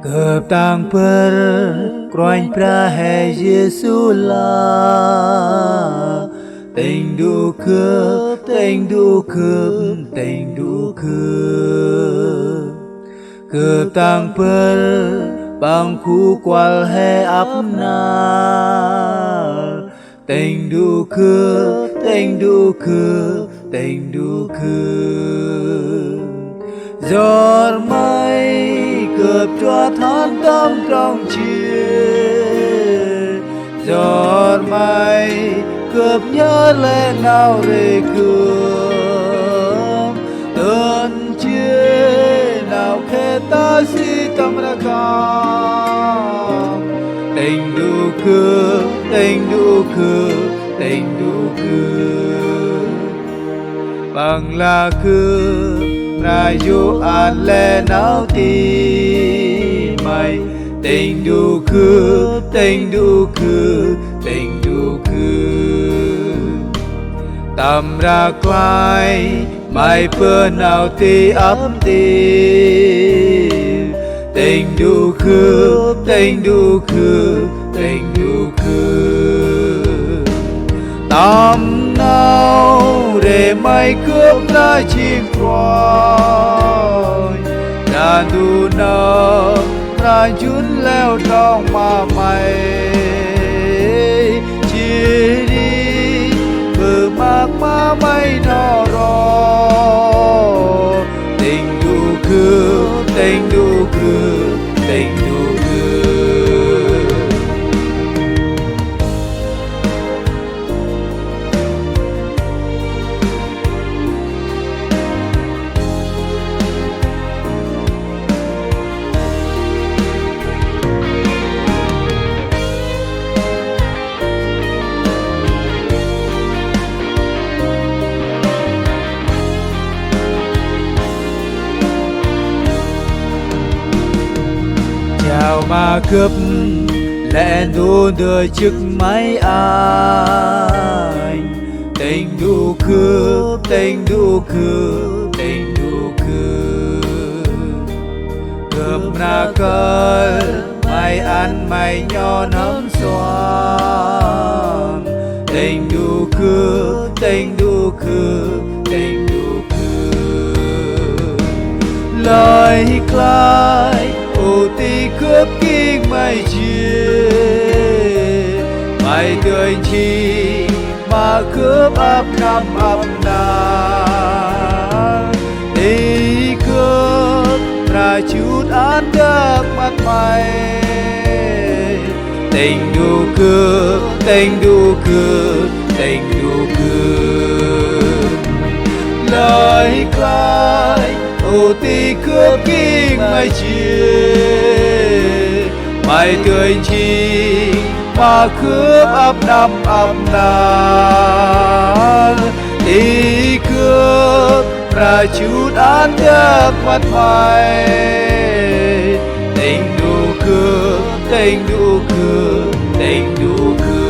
Ketang perkroin prahe Yesula Teng du kep Teng du kep Teng du kep Ketang per bangku kwal he apna Teng du kep Teng du kep Teng du kep Giọt mây cướp cho than tâm trong chia giọt mây cướp nhớ lên nào rê cương đơn chia nào khe ta si tâm ra con tình du cư tình du cư tình du cư bằng là cư Rayu ale nao ti mai tình du khứ tình du khứ tình du khứ tam ra quay mai pơ nào ti ấp ti tình du khứ tình du khứ tình du khứ tam nào để mai cướp na chim rồi đàn đu nơ ra chún leo trong mà mày chỉ đi bờ mạc má mây nó rồi tình du khứ tình du khứ tình du khứ chào mà cướp lẽ đu đưa chiếc máy anh tình du cướp tình du cướp tình du cướp cướp na cơn mày ăn mày nho nấm xoan tình du cướp tình du cướp tình du cướp lời cay ô ti cướp kinh mây chia mày tươi chi mà cướp ấp năm ấp na đi cướp ra chút ăn được mắt mày tình du cướp tình du cướp tình du cướp lời cay ô ti cướp kinh mây chia mày tươi chi mà cướp ấp năm ấp nàn đi cướp ra chút ăn được mắt mày tình du cướp tình du cướp tình du cướp